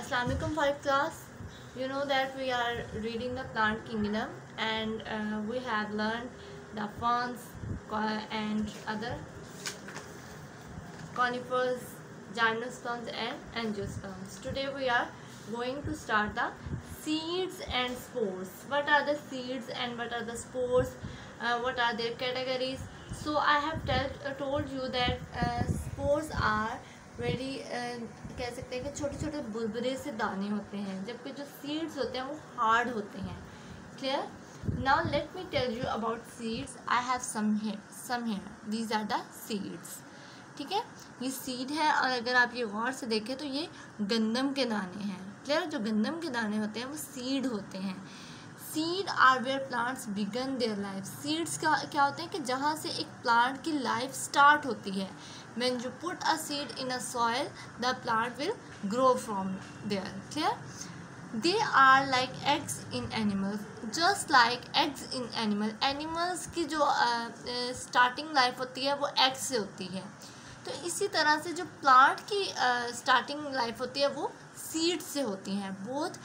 Assalamu alaikum for class. You know that we are reading the plant kingdom and we have learned the ferns and other conifers, gymnosperms and angiosperms. Today we are going to start the seeds and spores. What are the seeds and what are the spores? What are their categories? So I have told you that spores are very कह सकते हैं कि छोटे छोटे बुलबुले से दाने होते हैं, जबकि जो सीड्स होते हैं वो हार्ड होते हैं. Clear? Now let me tell you about seeds. I have some here. These are the seeds. ठीक है, ये सीड है और अगर आप ये गौर से देखें तो ये गंदम के दाने हैं. क्लियर? जो गंदम के दाने होते हैं वो सीड होते हैं. Seed are where plants begin their life. Seeds का क्या होते हैं कि जहाँ से एक प्लांट की लाइफ स्टार्ट होती है. When you put a seed in a soil, the plant will grow from there. Clear? They are like eggs in animals. Just like eggs in animals की जो starting life होती है वो egg से होती है. तो इसी तरह से जो plant की starting life होती है वो seed से होती हैं. Both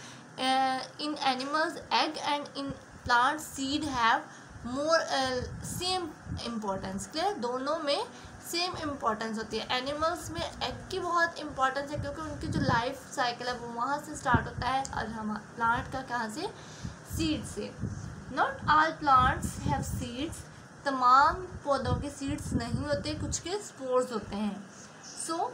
in animals egg and in plants seed have more same importance. Clear? दोनों में सेम इम्पोर्टेंस होती है. एनिमल्स में एग की बहुत इम्पोर्टेंस है क्योंकि उनकी जो लाइफ साइकिल है वो वहाँ से स्टार्ट होता है और हम प्लांट का कहाँ से? सीड से. Not all plants have seeds. तमाम पौधों के सीड्स नहीं होते, कुछ के स्पोर्स होते हैं. So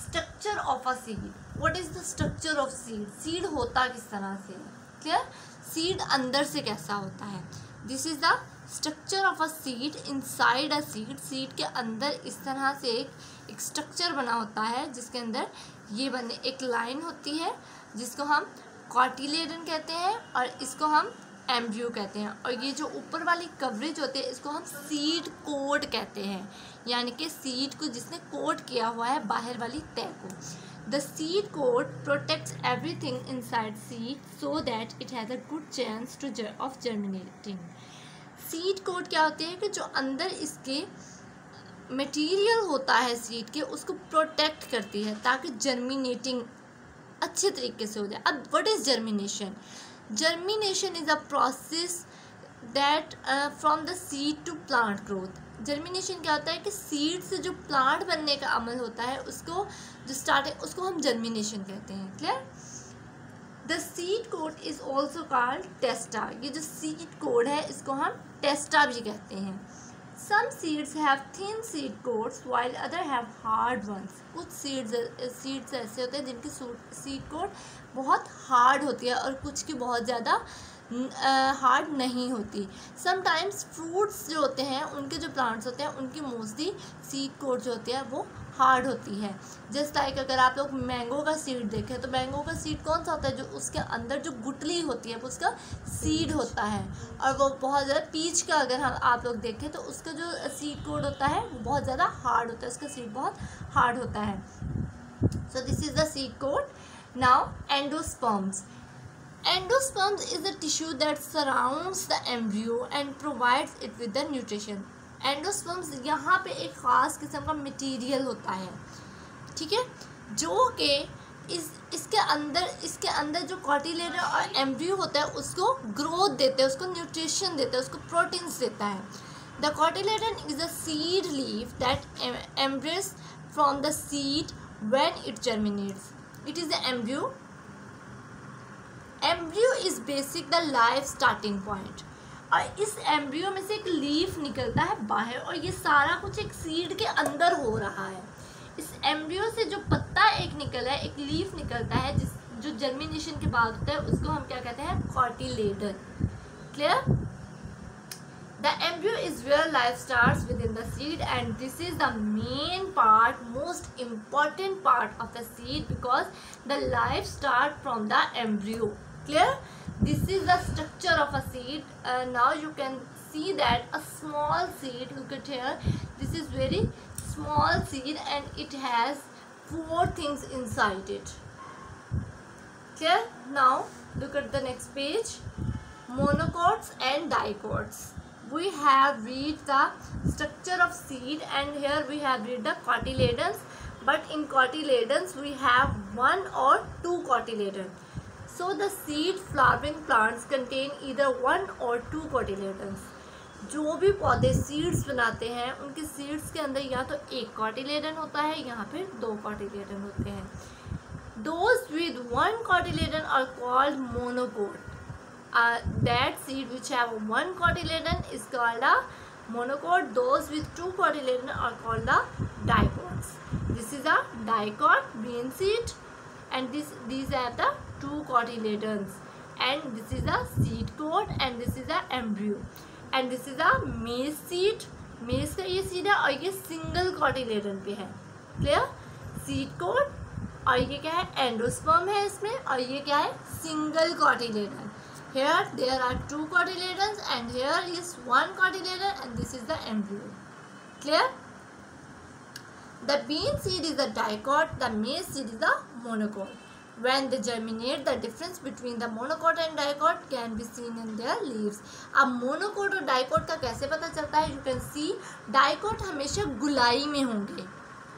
structure of a seed. What is the structure of seed? Seed होता किस तरह से? क्लियर? सीड अंदर से कैसा होता है? This is the structure of a seed inside a seed. Seed के अंदर इस तरह से एक स्ट्रक्चर बना होता है जिसके अंदर ये बने एक लाइन होती है जिसको हम कॉटिलेडन कहते हैं और इसको हम एम्ब्रियो कहते हैं. और ये जो ऊपर वाली कवरेज होती है इसको हम सीड कोट कहते हैं, यानी कि सीड को जिसने कोट किया हुआ है बाहर वाली तह को. The seed coat protects everything inside seed so that it has a good chance of germinating. Seed coat क्या होते हैं कि जो अंदर इसके मटेरियल होता है सीड के उसको प्रोटेक्ट करती है ताकि जर्मिनेटिंग अच्छे तरीके से हो जाए. अब what is germination? Germination is a process that from the seed to plant growth. Germination क्या होता है कि सीड से जो प्लांट बनने का अमल होता है उसको जो स्टार्टिंग उसको हम जर्मिनेशन कहते हैं. Clear? The seed coat is also called testa. ये जो सीड कोट है इसको हम टेस्टा भी कहते हैं. Some seeds have thin seed coats while other have hard ones. कुछ सीड्स ऐसे होते हैं जिनकी सीड कोट बहुत हार्ड होती है और कुछ की बहुत ज़्यादा हार्ड नहीं होती. समटाइम्स फ्रूट्स जो होते हैं उनके जो प्लांट्स होते हैं उनकी मोस्टली सीड कोट जो होती है वो हार्ड होती है. जस्ट लाइक अगर आप लोग मैंगो का सीड देखें तो मैंगो का सीड कौन सा होता है? जो उसके अंदर जो गुठली होती है वो उसका सीड होता है और वो बहुत ज़्यादा. पीच का अगर हम आप लोग देखें तो उसका जो सीड कोट होता है वो बहुत ज़्यादा हार्ड होता है, उसका सीड बहुत हार्ड होता है. So this is the seed coat. Now endosperms. Endosperms is the tissue that surrounds the embryo and provides it with the nutrition. Endosperms यहाँ पे एक ख़ास किस्म का मटेरियल होता है, ठीक है, जो कि इसके अंदर जो कॉटिलेडन और एम्ब्रियो होता है उसको ग्रोथ देते हैं, उसको न्यूट्रिशन देते हैं, उसको प्रोटीन्स देता है. The cotyledon is the seed leaf that embrace from the seed when it germinates. It is the embryo. Embryo is basic the life starting point. और इस एम्ब्रियो में से एक लीफ निकलता है बाहर और ये सारा कुछ एक सीड के अंदर हो रहा है. इस एम्ब्रियो से जो पत्ता एक निकला है, एक लीफ निकलता है जो जर्मिनेशन के बाद होता है उसको हम क्या कहते हैं? Cotyledon. Clear? The embryo is where life starts within the seed and this is the main part, most important part of the seed because the life start from the embryo. Clear? This is the structure of a seed. Now you can see that a small seed, look at here, this is very small seed and it has 4 things inside it. Clear? Now look at the next page. Monocots and dicots. We have read the structure of seed and here we have read the cotyledons. but in cotyledons we have 1 or 2 cotyledons. So the seed flowering plants contain either 1 or 2 cotyledons. जो भी पौधे seeds बनाते हैं उनके seeds के अंदर या तो एक कॉटिलेडन होता है, यहाँ पे 2 कॉटिलेडन होते हैं. Those with 1 cotyledon are called monocot. That seed which have 1 cotyledon is called a monocot. Those with 2 cotyledon are called the dicots. This is a dicot bean seed, and these have the 2 cotyledons, and this is a seed coat, and this is a embryo, and this is a maize seed. maize का ये seed है और ये single cotyledon पे है. Clear? seed coat, और ये क्या है, एंडोस्पर्म है इसमें, और ये क्या है, single cotyledon. Here there are 2 cotyledons and here is 1 cotyledon, and this is the embryo. Clear? The bean seed is a dicot, the maize seed is a monocot. When they germinate, the difference between the monocot and dicot can be seen in their leaves. अब monocot और dicot का कैसे पता चलता है? You can see dicot हमेशा गुलाई में होंगे.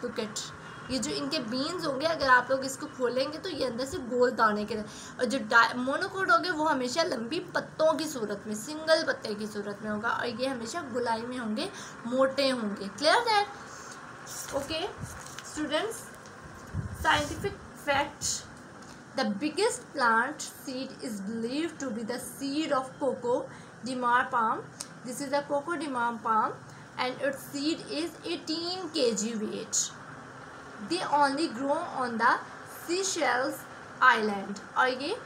Look at ये जो इनके बीन्स होंगे, अगर आप लोग इसको खोलेंगे तो ये अंदर से गोल दाने के, और जो मोनोकोट होंगे वो हमेशा लंबी पत्तों की सूरत में, सिंगल पत्ते की सूरत में होगा, और ये हमेशा गुलाई में होंगे, मोटे होंगे. Clear that? Okay students, scientific fact. The biggest plant seed is believed to be the seed of coco de mer palm. This is the coco de mer palm and its seed is 18 kg weight. They only grow on the Seychelles Island, और ये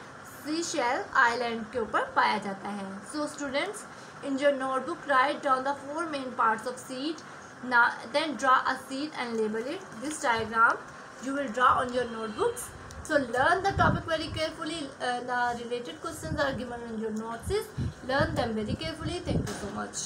Seychelles Island के ऊपर पाया जाता है. So students, in your notebook write down the 4 main parts of seed. Now then draw a seed and label it. This diagram you will draw on your notebooks. So learn the topic very carefully. The related questions are given in your notes. Learn them very carefully. Thank you so much.